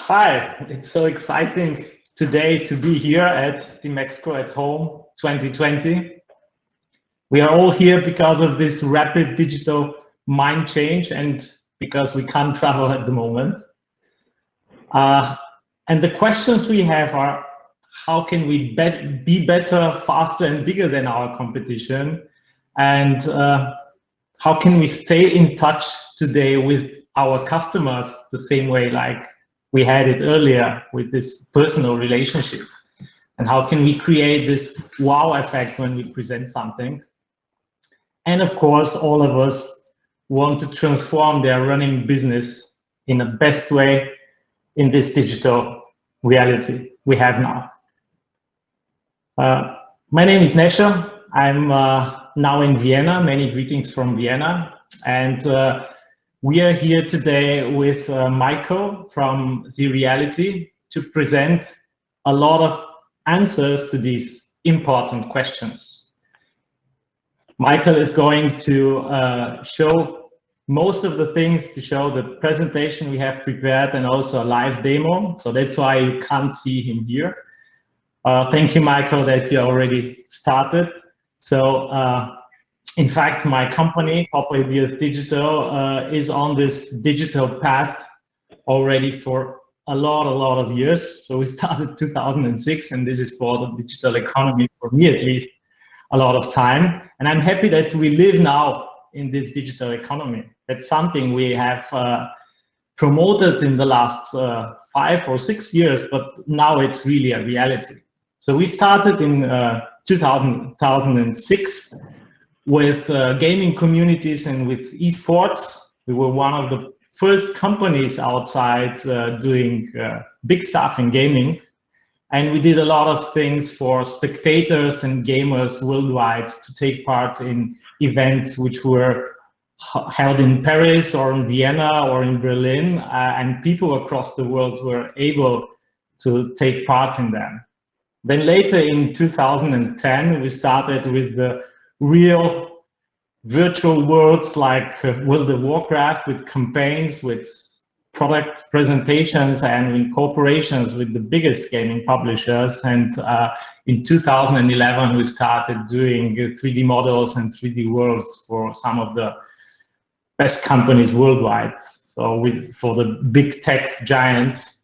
Hi, it's so exciting today to be here at the Mexico at Home 2020. We are all here because of this rapid digital mind change and because we can't travel at the moment. And the questions we have are, how can we be better, faster and bigger than our competition? And how can we stay in touch today with our customers the same way like we had it earlier with this personal relationship? And how can we create this wow effect when we present something? And of course, all of us want to transform their running business in the best way in this digital reality we have now. My name is Nesher. I'm now in Vienna. Many greetings from Vienna. And we are here today with Michael from ZREALITY to present a lot of answers to these important questions. Michael is going to show most of the things, to show the presentation we have prepared and also a live demo. So that's why you can't see him here. Thank you, Michael, that you already started. So in fact, my company, Popup Digital, is on this digital path already for a lot of years. So we started 2006, and this is for the digital economy, for me at least, a lot of time. And I'm happy that we live now in this digital economy. That's something we have promoted in the last 5 or 6 years, but now it's really a reality. So we started in 2006 with gaming communities and with esports. We were one of the first companies outside doing big stuff in gaming. And we did a lot of things for spectators and gamers worldwide to take part in events which were held in Paris or in Vienna or in Berlin, and people across the world were able to take part in them. Then later in 2010, we started with the real virtual worlds like World of Warcraft, with campaigns, with product presentations, and in cooperations with the biggest gaming publishers. And in 2011, we started doing 3D models and 3D worlds for some of the best companies worldwide. So for the big tech giants,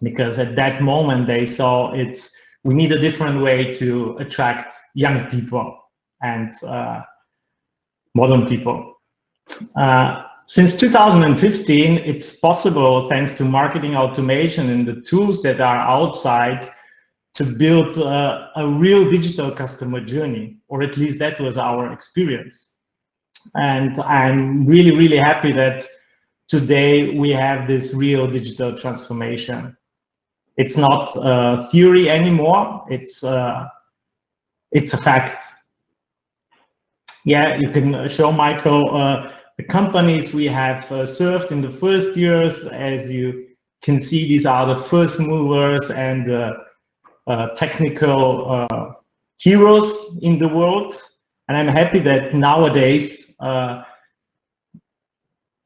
because at that moment they saw we need a different way to attract young people and modern people. Since 2015, it's possible, thanks to marketing automation and the tools that are outside, to build a real digital customer journey, or at least that was our experience. And I'm really happy that today we have this real digital transformation. It's not theory anymore, it's a fact. Yeah, you can show Michael the companies we have served in the first years. As you can see, these are the first movers and technical heroes in the world. And I'm happy that nowadays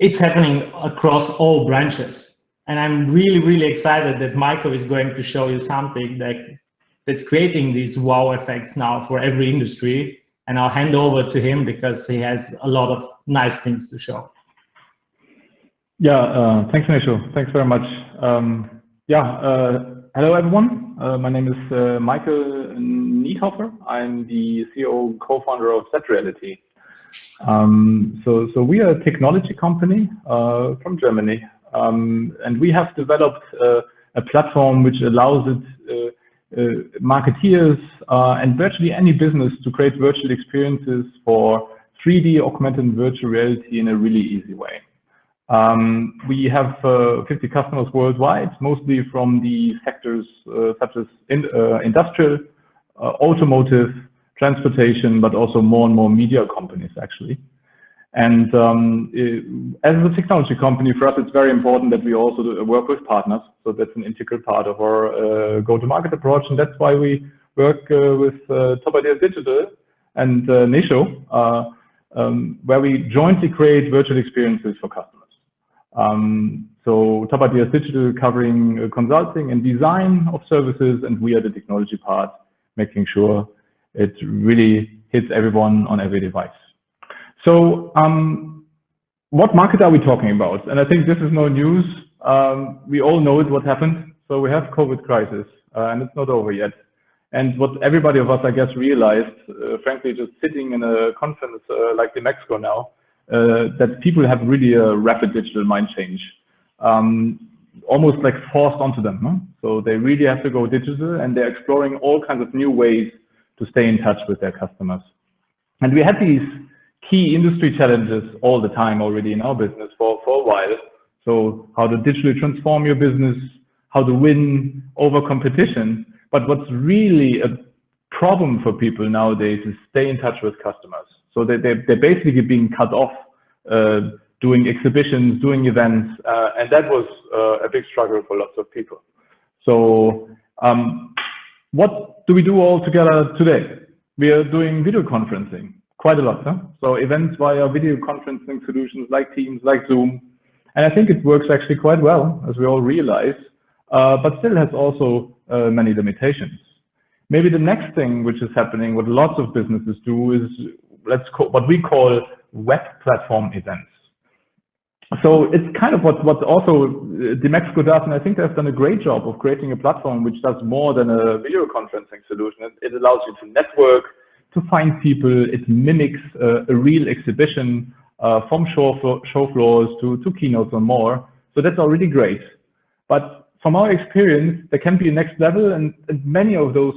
it's happening across all branches. And I'm really excited that Michael is going to show you something that's creating these wow effects now for every industry. And I'll hand over to him because he has a lot of nice things to show. Yeah, thanks, Nesho. Thanks very much. Hello, everyone. My name is Michael Niethofer. I'm the CEO co-founder of ZREALITY. So we are a technology company from Germany. And we have developed a platform which allows marketeers and virtually any business to create virtual experiences for 3D augmented and virtual reality in a really easy way. We have 50 customers worldwide, mostly from the sectors such as industrial, automotive, transportation, but also more and more media companies actually. And as a technology company, for us, it's very important that we also work with partners. So that's an integral part of our go-to-market approach. And that's why we work with Popup Digital and Nesho, where we jointly create virtual experiences for customers. So Top Ideas Digital covering consulting and design of services, and we are the technology part, making sure it really hits everyone on every device. So what market are we talking about? And I think this is no news. We all know what happened. So we have COVID crisis, and it's not over yet. And what everybody of us, I guess, realized, frankly, just sitting in a conference like the Mexico now, that people have really a rapid digital mind change, almost like forced onto them. Huh? So they really have to go digital, and they're exploring all kinds of new ways to stay in touch with their customers. And we had these key industry challenges all the time already in our business for a while. So how to digitally transform your business, how to win over competition. But what's really a problem for people nowadays is stay in touch with customers. So they're basically being cut off doing exhibitions, doing events, and that was a big struggle for lots of people. So what do we do all together today? We are doing video conferencing quite a lot. Huh? So events via video conferencing solutions like Teams, like Zoom. And I think it works actually quite well, as we all realize, but still has also many limitations. Maybe the next thing which is happening, what lots of businesses do is what we call web platform events. So it's kind of what also Mexico does, and I think they've done a great job of creating a platform which does more than a video conferencing solution. It allows you to network, to find people. It mimics a real exhibition from show floors to keynotes and more. So that's already great. But from our experience, there can be a next level, and many of those,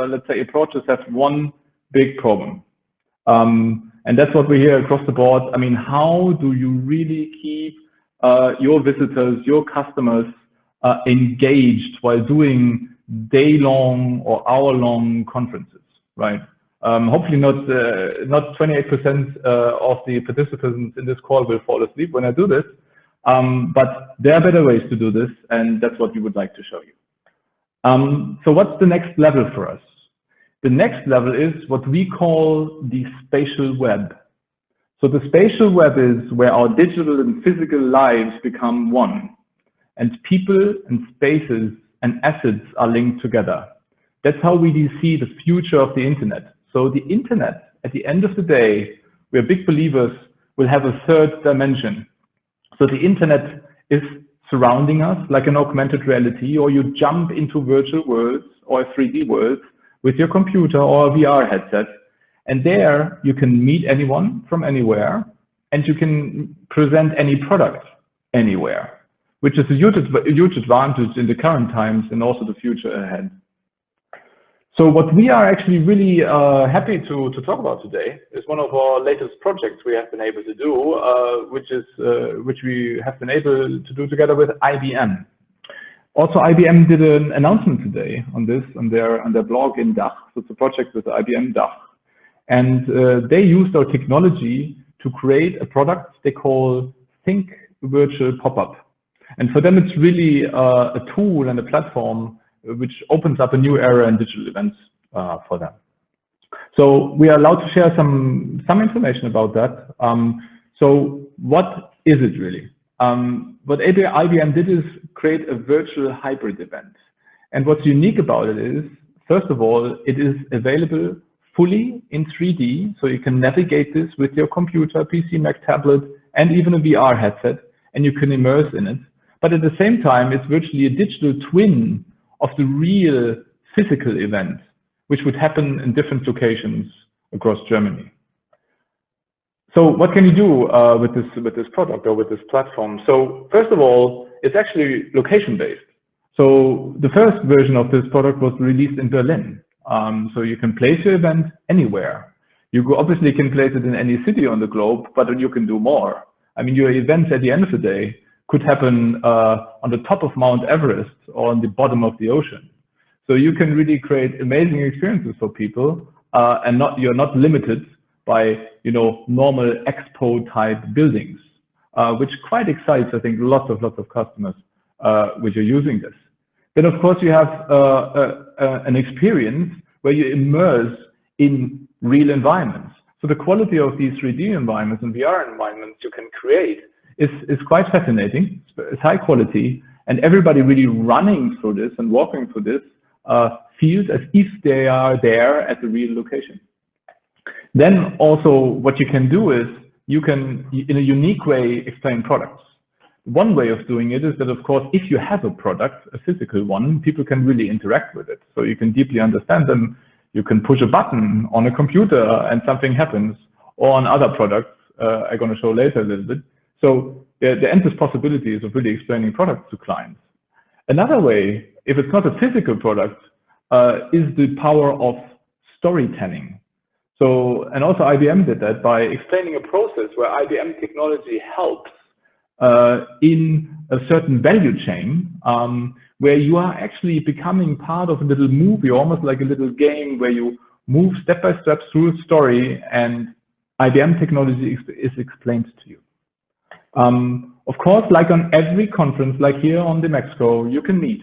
let's say, approaches have one big problem. And that's what we hear across the board. I mean, how do you really keep your visitors, your customers engaged while doing day-long or hour-long conferences, right? Hopefully not 28% of the participants in this call will fall asleep when I do this, but there are better ways to do this, and that's what we would like to show you. So what's the next level for us? The next level is what we call the spatial web. So the spatial web is where our digital and physical lives become one, and people and spaces and assets are linked together. That's how we see the future of the internet. So the internet, at the end of the day, we're big believers, will have a third dimension. So the internet is surrounding us like an augmented reality, or you jump into virtual worlds or 3D worlds with your computer or a VR headset. And there you can meet anyone from anywhere, and you can present any product anywhere, which is a huge advantage in the current times and also the future ahead. So what we are actually really happy to talk about today is one of our latest projects we have been able to do, which we have been able to do together with IBM. Also, IBM did an announcement today on this on their blog in DACH. So it's a project with IBM DACH, and they used our technology to create a product they call Think Virtual Popup. And for them, it's really a tool and a platform which opens up a new era in digital events for them. So we are allowed to share some information about that. So what is it really? What IBM did is create a virtual hybrid event. And what's unique about it is, first of all, it is available fully in 3D. So you can navigate this with your computer, PC, Mac, tablet, and even a VR headset, and you can immerse in it. But at the same time, it's virtually a digital twin of the real physical event, which would happen in different locations across Germany. So what can you do with this product or with this platform? So first of all, it's actually location-based. So the first version of this product was released in Berlin. So you can place your event anywhere. You obviously can place it in any city on the globe, but then you can do more. I mean, your events at the end of the day could happen on the top of Mount Everest or on the bottom of the ocean. So you can really create amazing experiences for people, and you're not limited by normal expo type buildings, which quite excites, I think, lots of customers which are using this. Then of course you have an experience where you immerse in real environments. So the quality of these 3D environments and VR environments you can create is quite fascinating. It's high quality, and everybody really running through this and walking through this feels as if they are there at the real location. Then also what you can do is you can, in a unique way, explain products. One way of doing it is that, of course, if you have a product, a physical one, people can really interact with it. So you can deeply understand them. You can push a button on a computer and something happens, or on other products I'm going to show later a little bit. So the endless possibilities of really explaining products to clients. Another way, if it's not a physical product, is the power of storytelling. So, and also IBM did that by explaining a process where IBM technology helps in a certain value chain, where you are actually becoming part of a little movie, almost like a little game where you move step by step through a story and IBM technology is explained to you. Of course, like on every conference, like here on the Mexico, you can meet.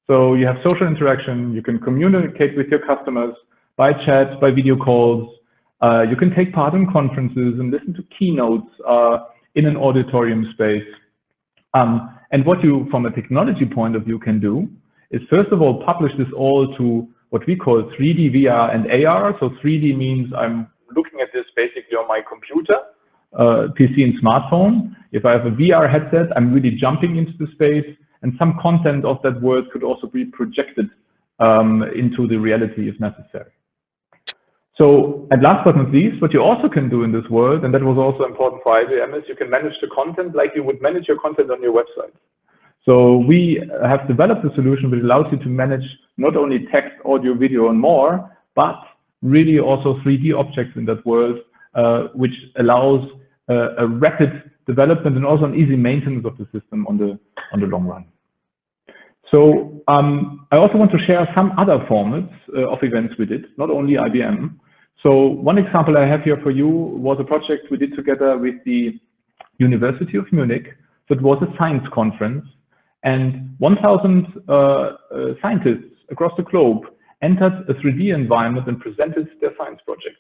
So you have social interaction, you can communicate with your customers by chat, by video calls. You can take part in conferences and listen to keynotes in an auditorium space. And what you, from a technology point of view, can do is, first of all, publish this all to what we call 3D, VR, and AR. So 3D means I'm looking at this basically on my computer, PC and smartphone. If I have a VR headset, I'm really jumping into the space, and some content of that world could also be projected into the reality if necessary. So, and last but not least, what you also can do in this world, and that was also important for IBM, is you can manage the content like you would manage your content on your website. So we have developed a solution which allows you to manage not only text, audio, video, and more, but really also 3D objects in that world, which allows a rapid development and also an easy maintenance of the system on the long run. So I also want to share some other formats of events we did, not only IBM. So one example I have here for you was a project we did together with the University of Munich. So it was a science conference, and 1,000 scientists across the globe entered a 3D environment and presented their science projects.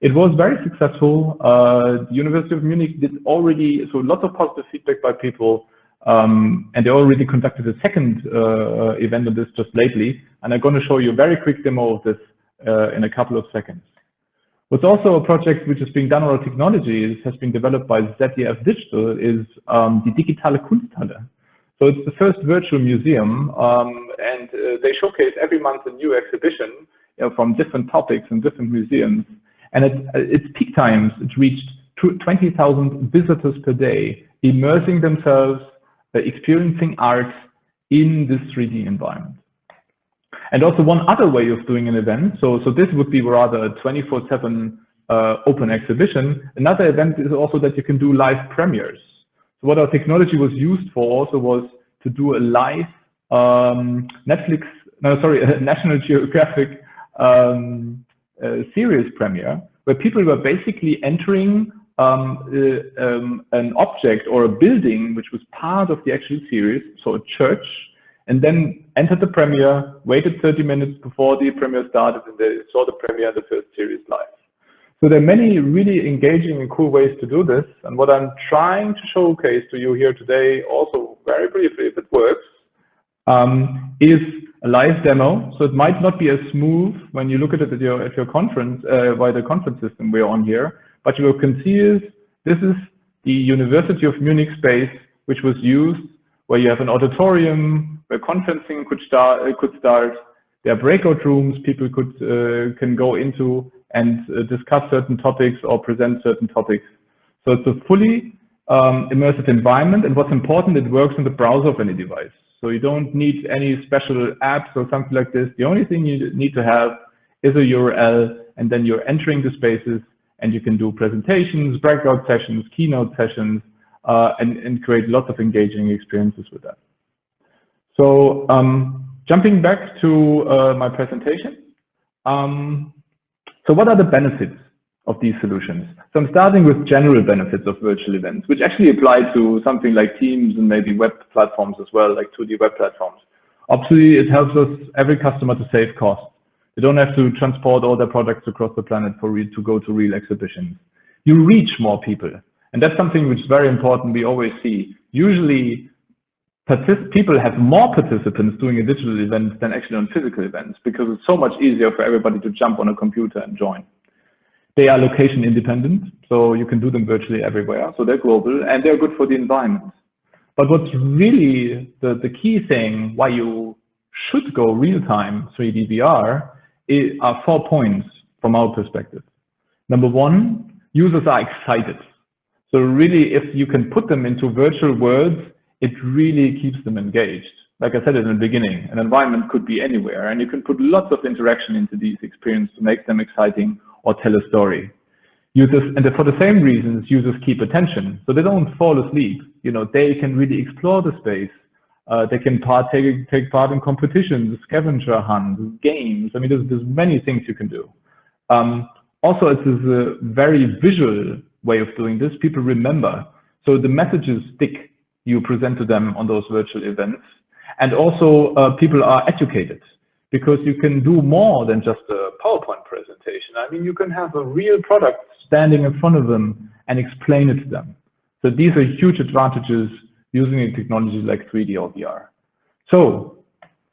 It was very successful. The University of Munich did already, so lots of positive feedback by people, and they already conducted a second event of this just lately. And I'm going to show you a very quick demo of this in a couple of seconds. What's also a project which is being done on our technology, has been developed by ZREALITY Digital, is the Digitalkunsthaler. So it's the first virtual museum, and they showcase every month a new exhibition, from different topics and different museums. And at its peak times, it reached 20,000 visitors per day, immersing themselves, experiencing art in this 3D environment. And also one other way of doing an event, so this would be rather a 24/7 open exhibition. Another event is also that you can do live premieres. So what our technology was used for also was to do a live National Geographic series premiere, where people were basically entering an object or a building which was part of the actual series, so a church, and then entered the premiere, waited 30 minutes before the premiere started, and they saw the premiere of the first series live. So there are many really engaging and cool ways to do this. And what I'm trying to showcase to you here today, also very briefly, if it works, is a live demo. So it might not be as smooth when you look at it at your conference, by the conference system we're on here, but you can see this is the University of Munich space, which was used, where you have an auditorium where conferencing could start. There are breakout rooms people can go into and discuss certain topics or present certain topics. So it's a fully immersive environment, and what's important, it works in the browser of any device. So you don't need any special apps or something like this. The only thing you need to have is a URL, and then you're entering the spaces, and you can do presentations, breakout sessions, keynote sessions, and create lots of engaging experiences with that. So jumping back to my presentation. So what are the benefits of these solutions? So I'm starting with general benefits of virtual events, which actually apply to something like Teams and maybe web platforms as well, like 2D web platforms. Obviously, it helps us, every customer, to save costs. They don't have to transport all their products across the planet to go to real exhibitions. You reach more people. And that's something which is very important. We always see. Usually, people have more participants doing a digital event than actually on physical events, because it's so much easier for everybody to jump on a computer and join. They are location independent, so you can do them virtually everywhere. So they're global and they're good for the environment. But what's really the key thing why you should go real-time 3D VR are 4 points from our perspective. Number one, users are excited. So really, if you can put them into virtual worlds, it really keeps them engaged. Like I said in the beginning, an environment could be anywhere, and you can put lots of interaction into these experiences to make them exciting or tell a story. Users, and for the same reasons, users keep attention, so they don't fall asleep. You know, they can really explore the space. They can take part in competitions, scavenger hunts, games. I mean, there's many things you can do. Also, it is a very visual way of doing this. People remember, so the messages stick you present to them on those virtual events. And also, people are educated, because you can do more than just a PowerPoint presentation. I mean, you can have a real product standing in front of them and explain it to them. So these are huge advantages using a technology like 3D or VR. So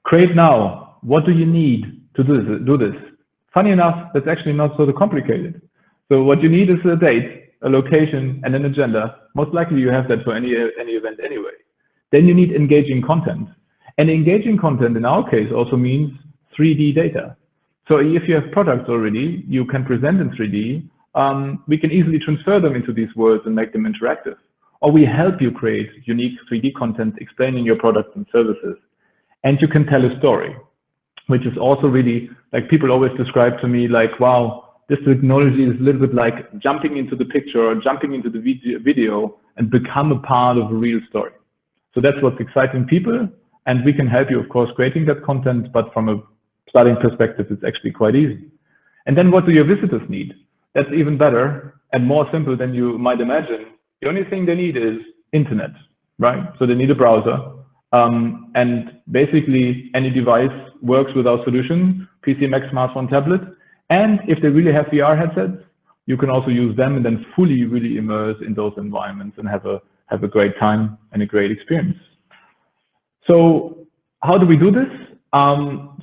create now. What do you need to do this? Funny enough, that's actually not so complicated. So what you need is a date, a location, and an agenda. Most likely you have that for any event anyway. Then you need engaging content. And engaging content in our case also means 3D data. So if you have products already you can present in 3D, we can easily transfer them into these worlds and make them interactive. Or we help you create unique 3D content explaining your products and services. And you can tell a story, which is also really, like, people always describe to me like, wow, this technology is a little bit like jumping into the picture or jumping into the video and become a part of a real story. So that's what's exciting people. And we can help you, of course, creating that content, but from a starting perspective, it's actually quite easy. And then what do your visitors need? That's even better and more simple than you might imagine. The only thing they need is internet, right? So they need a browser. And basically any device works with our solution, PC, Mac, smartphone, tablet. And if they really have VR headsets, you can also use them and then fully really immerse in those environments and have a great time and a great experience. So how do we do this?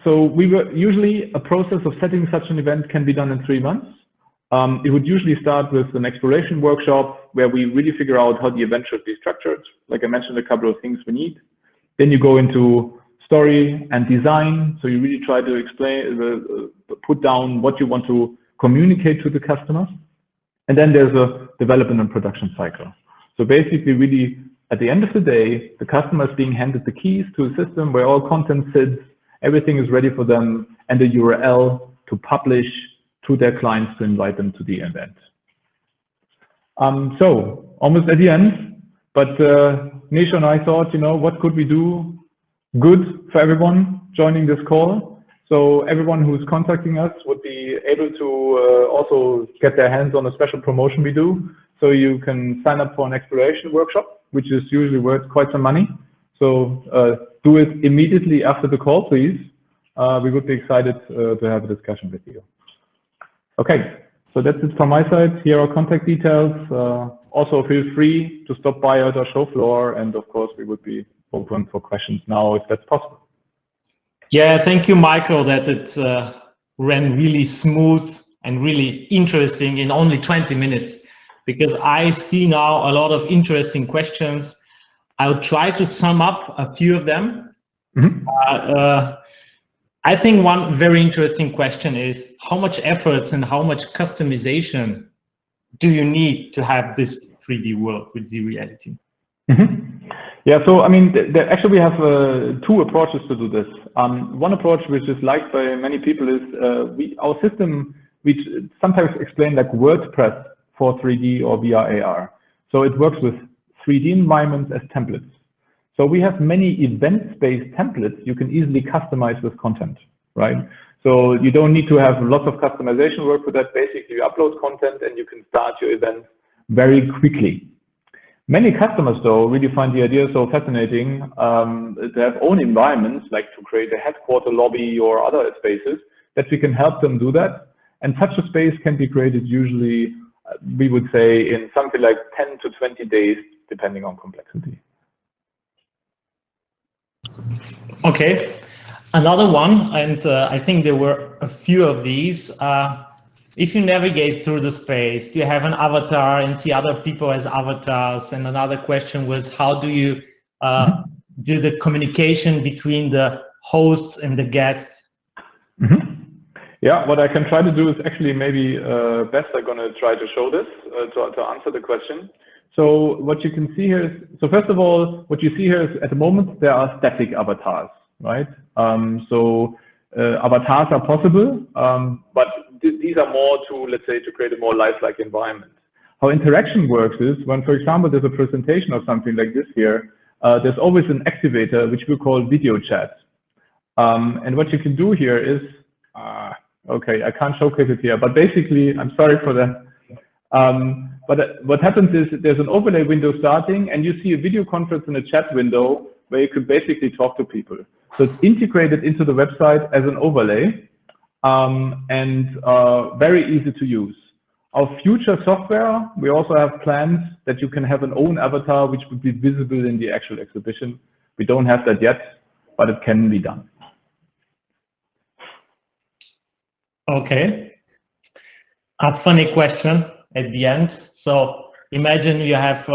So we were usually a process of setting such an event can be done in 3 months. It would usually start with an exploration workshop where we really figure out how the event should be structured. Like I mentioned, a couple of things we need. Then you go into story and design. So you really try to explain, put down what you want to communicate to the customers. And then there's a development and production cycle. So basically really at the end of the day, the customer is being handed the keys to a system where all content sits, everything is ready for them, and the URL to publish to their clients to invite them to the event. So almost at the end, but Nisha and I thought, you know, what could we do good for everyone joining this call? So everyone who's contacting us would be able to also get their hands on a special promotion we do. So you can sign up for an exploration workshop, which is usually worth quite some money. So do it immediately after the call, please. We would be excited to have a discussion with you. Okay, so that's it from my side. Here are contact details. Also feel free to stop by at our show floor. And of course, we would be open for questions now if that's possible. Yeah, thank you, Michael, that it ran really smooth and really interesting in only 20 minutes. Because I see now a lot of interesting questions. I'll try to sum up a few of them. Mm-hmm. I think one very interesting question is how much efforts and how much customization do you need to have this 3D world with ZREALITY? Mm-hmm. Yeah, so I mean, actually we have 2 approaches to do this. One approach which is liked by many people is our system, which sometimes explained like WordPress for 3D or VR AR. So it works with 3D environments as templates. So we have many event-based templates you can easily customize with content, right? So you don't need to have lots of customization work for that. Basically, you upload content and you can start your event very quickly. Many customers, though, really find the idea so fascinating to have own environments, like to create a headquarter lobby or other spaces, that we can help them do that. And such a space can be created usually we would say in something like 10 to 20 days, depending on complexity. Okay, another one, and I think there were a few of these. If you navigate through the space, do you have an avatar and see other people as avatars? And another question was, how do you do the communication between the hosts and the guests? Yeah, what I can try to do is actually maybe best I'm going to try to show this to answer the question. So what you can see here is, so first of all, what you see here is at the moment there are static avatars, right? Avatars are possible, but these are more to, let's say, to create a more lifelike environment. How interaction works is when, for example, there's a presentation or something like this here, there's always an activator which we call video chat. And what you can do here is, okay, I can't showcase it here, but basically, I'm sorry for that. But what happens is there's an overlay window starting and you see a video conference in a chat window where you could basically talk to people. So it's integrated into the website as an overlay and very easy to use. Our future software, we also have plans that you can have an own avatar which would be visible in the actual exhibition. We don't have that yet, but it can be done. Okay. A funny question at the end. So imagine you have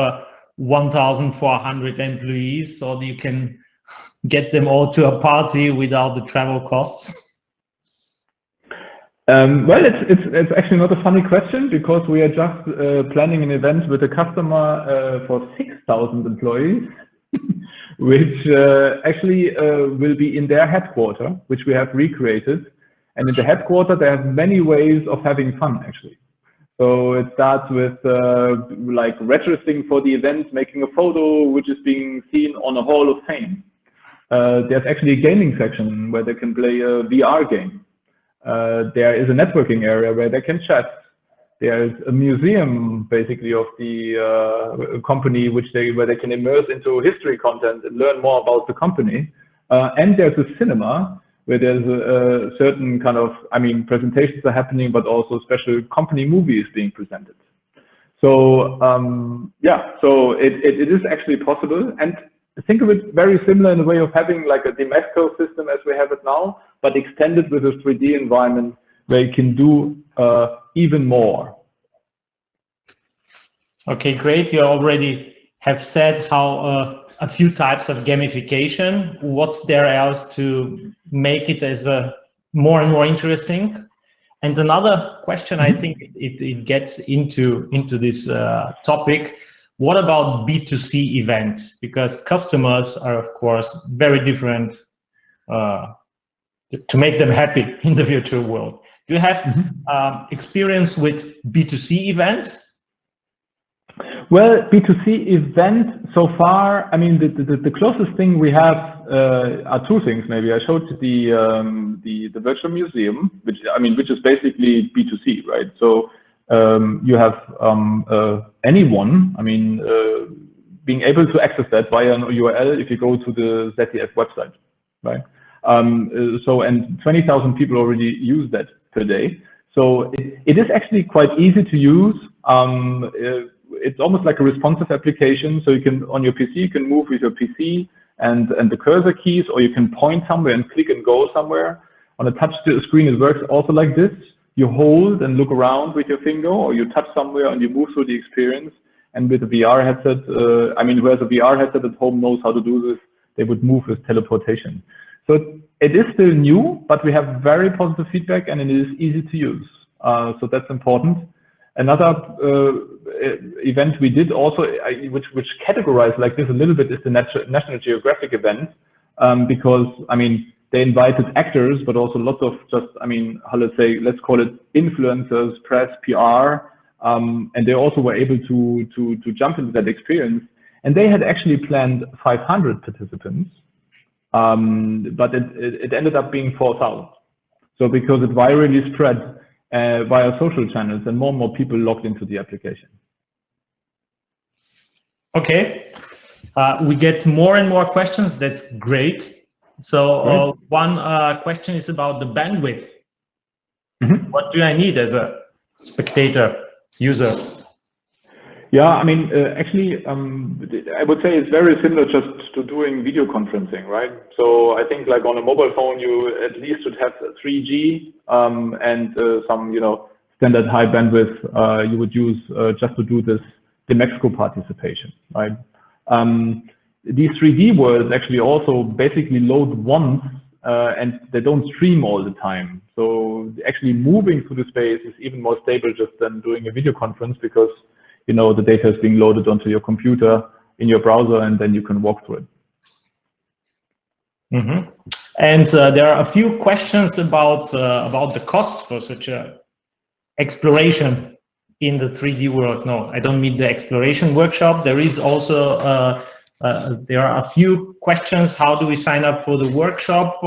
1,400 employees, so you can get them all to a party without the travel costs. Well, it's actually not a funny question because we are just planning an event with a customer for 6,000 employees, which actually will be in their headquarters, which we have recreated. And in the headquarters, they have many ways of having fun, actually. So it starts with like registering for the event, making a photo, which is being seen on a Hall of Fame. There's actually a gaming section where they can play a VR game. There is a networking area where they can chat. There's a museum, basically, of the company, where they can immerse into history content and learn more about the company. And there's a cinema where there's a certain kind of, presentations are happening, but also special company movies being presented. So yeah, so it is actually possible. And think of it very similar in the way of having like a Dimesco system as we have it now, but extended with a 3D environment where you can do even more. Okay, great. You already have said how a few types of gamification. What's there else to make it as more and more interesting? And another question, I think it gets into this topic. What about B2C events? Because customers are, of course, very different to make them happy in the virtual world. Do you have experience with B2C events? Well, B2C event so far, the closest thing we have are two things. Maybe I showed the virtual museum, which is basically B2C, right? So you have anyone, being able to access that via an URL if you go to the ZDF website, right? And 20,000 people already use that per day. So it is actually quite easy to use. It's almost like a responsive application. So you can, on your PC, you can move with your PC and the cursor keys, or you can point somewhere and click and go somewhere. On a touch screen, it works also like this. You hold and look around with your finger, or you touch somewhere and you move through the experience. And with a VR headset, whereas a VR headset at home knows how to do this, they would move with teleportation. So it is still new, but we have very positive feedback and it is easy to use. So that's important. Another event we did also, which categorized like this a little bit, is the National Geographic event, because they invited actors, but also lots of just, let's call it influencers, press, PR, and they also were able to jump into that experience. And they had actually planned 500 participants, but it ended up being 4,000. So because it virally spread via social channels and more people logged into the application. Okay, we get more and more questions. That's great. So one question is about the bandwidth. What do I need as a spectator? user? Yeah, I mean, actually, I would say it's very similar just to doing video conferencing, right? So I think like on a mobile phone, you at least should have 3G and some, standard high bandwidth you would use just to do this the Mexico participation, right? These 3D worlds actually also basically load once and they don't stream all the time. So actually moving through the space is even more stable just than doing a video conference because the data is being loaded onto your computer in your browser, and then you can walk through it. Mm-hmm. And there are a few questions about the costs for such a exploration in the 3D world. No, I don't mean the exploration workshop. There is also there are a few questions. How do we sign up for the workshop?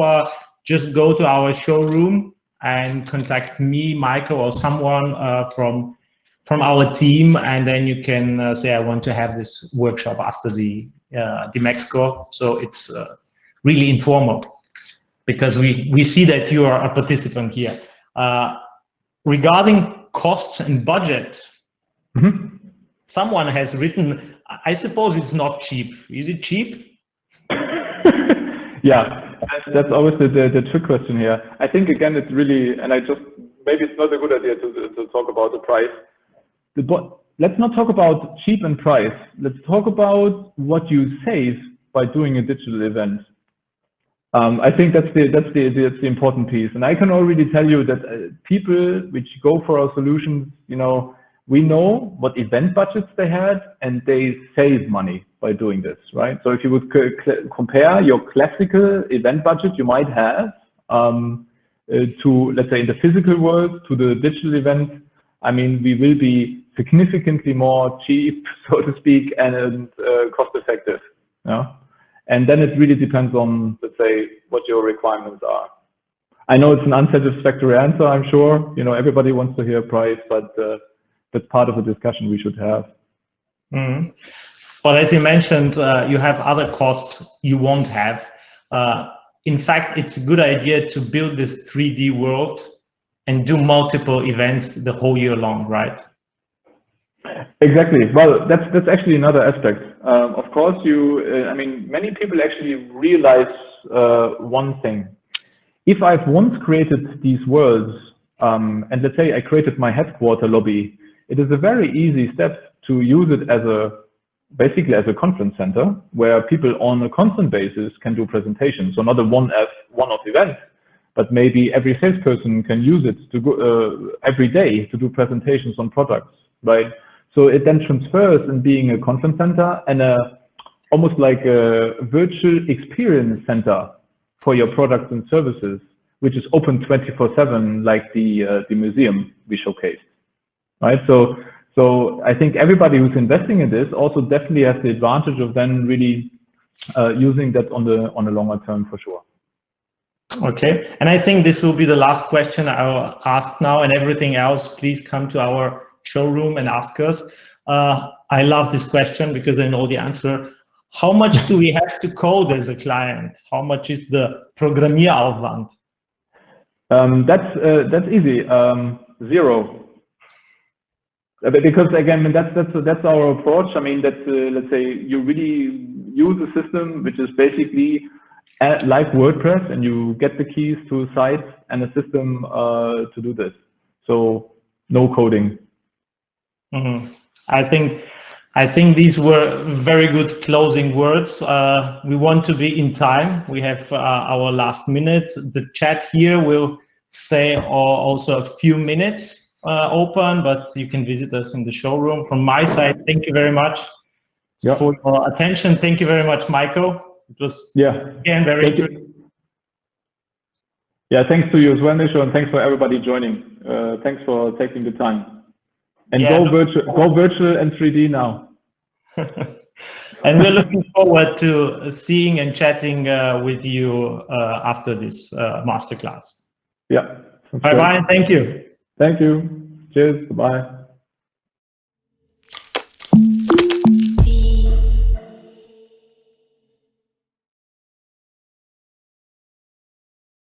Just go to our showroom and contact me, Michael, or someone from our team, and then you can say, I want to have this workshop after the Mexico. So it's really informal because we see that you are a participant here. Regarding costs and budget, someone has written, I suppose it's not cheap. Is it cheap? Yeah, that's always the trick question here. I think, again, it's really, and maybe it's not a good idea to talk about the price. Let's not talk about cheap and price. Let's talk about what you save by doing a digital event. I think that's the important piece. And I can already tell you that people which go for our solutions, we know what event budgets they had, and they save money by doing this, right? So if you would compare your classical event budget you might have to, let's say, in the physical world to the digital event, I mean, we will be significantly more cheap, so to speak, and cost effective. Yeah? And then it really depends on, let's say, what your requirements are. I know it's an unsatisfactory answer, I'm sure. Everybody wants to hear price, but that's part of the discussion we should have. Mm-hmm. But as you mentioned, you have other costs you won't have. In fact, it's a good idea to build this 3D world and do multiple events the whole year long, right? Exactly. Well, that's actually another aspect. Of course, I mean, many people actually realize one thing. If I've once created these worlds, and let's say I created my headquarter lobby, it is a very easy step to use it as basically as a conference center where people on a constant basis can do presentations. So not a one-off event, but maybe every salesperson can use it to go every day to do presentations on products, right? So it then transfers in being a conference center and almost like a virtual experience center for your products and services, which is open 24/7, like the museum we showcased, right? So I think everybody who's investing in this also definitely has the advantage of then really using that on the longer term for sure. Okay, and I think this will be the last question I will ask now, and everything else, please come to our showroom and ask us. I love this question because I know the answer. How much do we have to code as a client? How much is the Programmieraufwand? That's easy. 0. Because again, that's our approach. I mean, let's say you really use a system which is basically like WordPress, and you get the keys to sites and a system to do this. So no coding. Mm-hmm. I think these were very good closing words. We want to be in time. We have our last minute. The chat here will stay also a few minutes open, but you can visit us in the showroom. From my side, thank you very much for your attention. Thank you very much, Michael. It was again very interesting. Yeah, thanks to you as well, Nisho, and thanks for everybody joining. Thanks for taking the time. And go virtual and 3D now. And we're looking forward to seeing and chatting with you after this masterclass. Yeah. Bye-bye, and thank you. Thank you. Cheers. Bye.